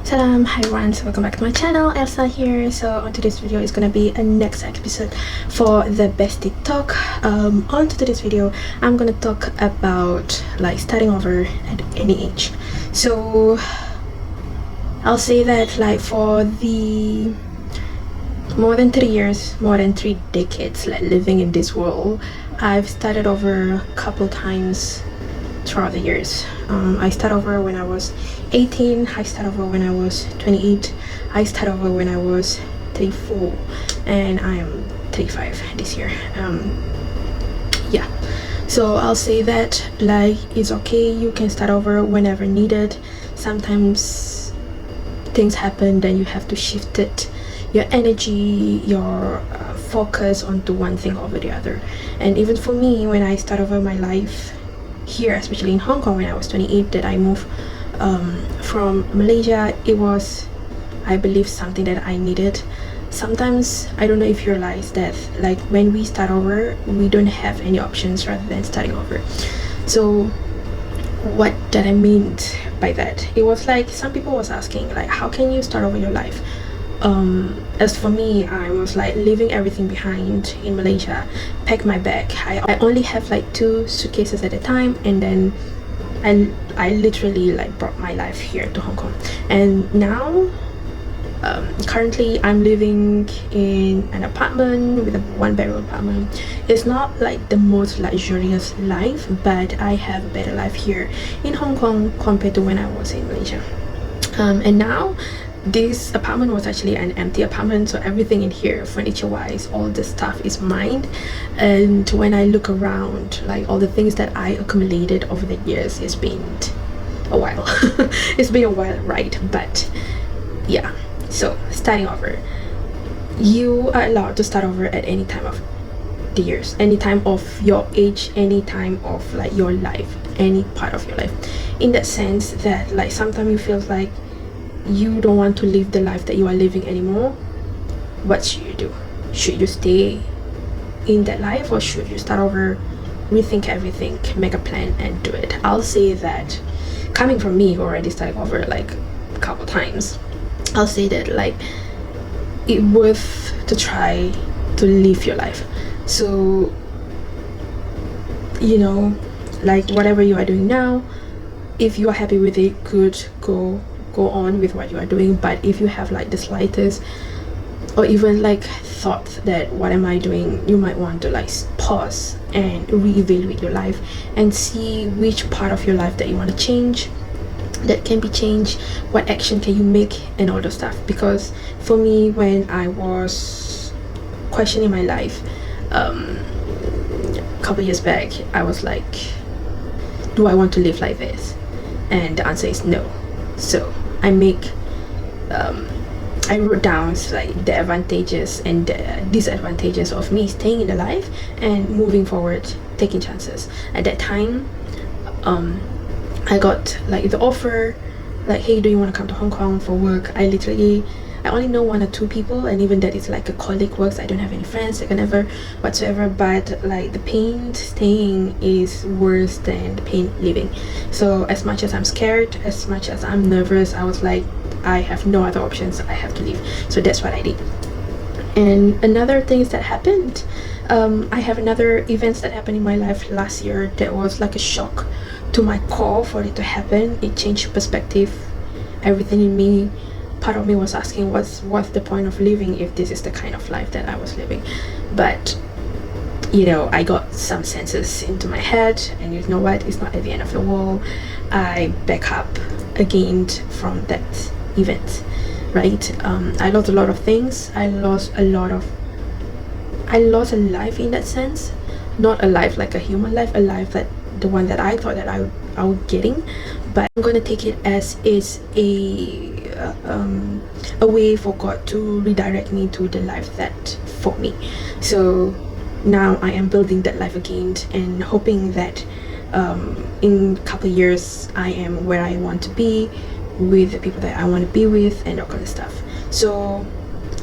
Salam, hi everyone, so welcome back to my channel. Elsa here. So on today's video is gonna be a next episode for the Bestie Talk. On today's video I'm gonna talk about like starting over at any age. So I'll say that like for the more than 3 years, more than 3 decades like living in this world, I've started over a couple times throughout the years. I started over when I was 18, I started over when I was 28, I started over when I was 34, and I am 35 this year. Yeah, so I'll say that like it's okay, you can start over whenever needed. Sometimes things happen, then you have to shift it, your energy, your focus onto one thing over the other. And even for me, when I start over my life here, especially in Hong Kong, when I was 28, that I moved from Malaysia, it was, I believe, something that I needed. Sometimes I don't know if you realize that like when we start over, we don't have any options rather than starting over. So what did I mean by that? It was like some people was asking like, how can you start over your life? As for me, I was like leaving everything behind in Malaysia, pack my bag. I only have like 2 suitcases at a time, and then I literally like brought my life here to Hong Kong. And now currently I'm living in an apartment with a 1-bedroom apartment. It's not like the most luxurious life, but I have a better life here in Hong Kong compared to when I was in Malaysia. And now this apartment was actually an empty apartment, so everything in here, furniture wise, all the stuff is mine. And when I look around, like all the things that I accumulated over the years, it's been a while. It's been a while, right? But yeah, so starting over, you are allowed to start over at any time of the years, any time of your age, any time of like your life, any part of your life, in that sense that like sometimes you feel like you don't want to live the life that you are living anymore. What should you do? Should you stay in that life, or should you start over, rethink everything, make a plan and do it? I'll say that coming from me who already started over like a couple times, I'll say that like it's worth to try to live your life. So you know, like whatever you are doing now, if you are happy with it, good, go on with what you are doing. But if you have like the slightest or even like thought that what am I doing, you might want to like pause and reevaluate your life and see which part of your life that you want to change, that can be changed, what action can you make, and all those stuff. Because for me, when I was questioning my life a couple years back, I was like, do I want to live like this? And the answer is no. So I wrote down like the advantages and the disadvantages of me staying in the life and moving forward, taking chances. At that time, I got like the offer, like, hey, do you want to come to Hong Kong for work? I only know 1 or 2 people, and even that is like a colleague works. I don't have any friends, like never whatsoever. But like the pain staying is worse than the pain leaving. So as much as I'm scared, as much as I'm nervous, I was like, I have no other options, I have to leave. So that's what I did. And another things that happened, I have another events that happened in my life last year that was like a shock to my core for it to happen. It changed perspective, everything in me. Part of me was asking, what's the point of living if this is the kind of life that I was living? But you know, I got some senses into my head, and you know what, it's not at the end of the world. I back up again from that event, right? I lost a lot of things. I lost a life in that sense. Not a life like a human life, a life that the one that I thought that I was getting. But I'm gonna take it as is a way for God to redirect me to the life that for me. So now I am building that life again, and hoping that in a couple of years I am where I want to be, with the people that I want to be with, and all kind of stuff. So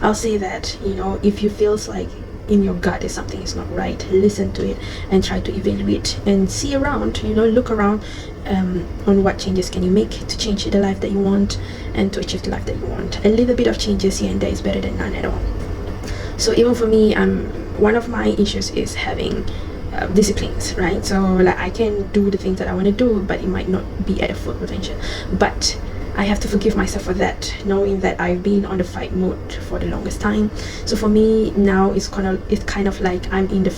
I'll say that, you know, if you feels like in your gut is something is not right, listen to it and try to evaluate and see around, look around on what changes can you make to change the life that you want and to achieve the life that you want. A little bit of changes here and there is better than none at all. So even for me, one of my issues is having disciplines, right? So like I can do the things that I want to do, but it might not be at a full potential. But I have to forgive myself for that, knowing that I've been on the fight mode for the longest time. So for me now, it's kind of like I'm in the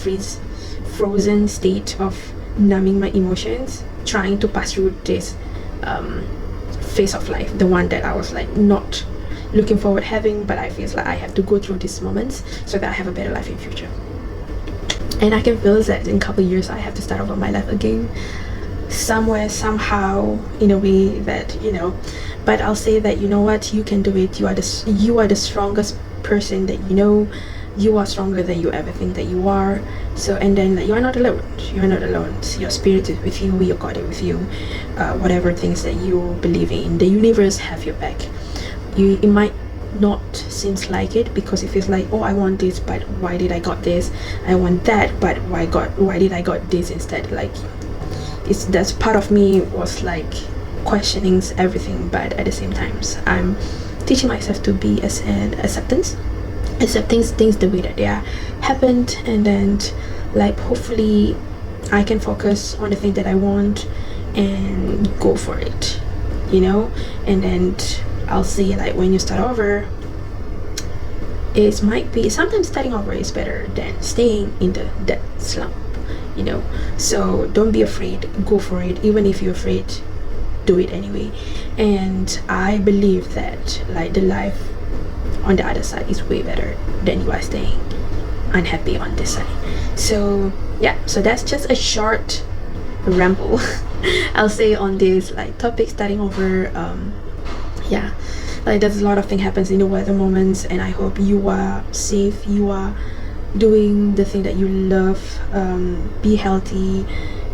frozen state of numbing my emotions, trying to pass through this phase of life, the one that I was like not looking forward having, but I feel like I have to go through these moments so that I have a better life in future. And I can feel that in a couple of years I have to start over my life again, somewhere, somehow, in a way that but I'll say that, you know what, you can do it. You are the strongest person that you are stronger than you ever think that you are. So, and then you are not alone. So your spirit is with you, your God is with you. Whatever things that you believe in, the universe have your back. It might not seems like it, because it feels like, oh, I want this, but why did I got this? I want that, but why did I got this instead? Like, that's part of me was like questioning everything, but at the same time I'm teaching myself to be accepting things the way that they are happened, and then like hopefully I can focus on the thing that I want and go for it, and then I'll see, like, when you start over, it might be sometimes starting over is better than staying in that slump, so don't be afraid, go for it. Even if you're afraid, do it anyway. And I believe that like the life on the other side is way better than you are staying unhappy on this side. So yeah, so that's just a short ramble I'll say on this like topic, starting over. Yeah, like there's a lot of things happens in the weather moments, and I hope you are safe, you are doing the thing that you love. Be healthy,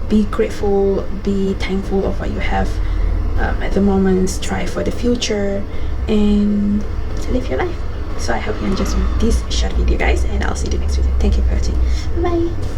be grateful, be thankful of what you have at the moment. Try for the future and live your life. So I hope you enjoyed this short video, guys, and I'll see you next video. Thank you for watching. Bye.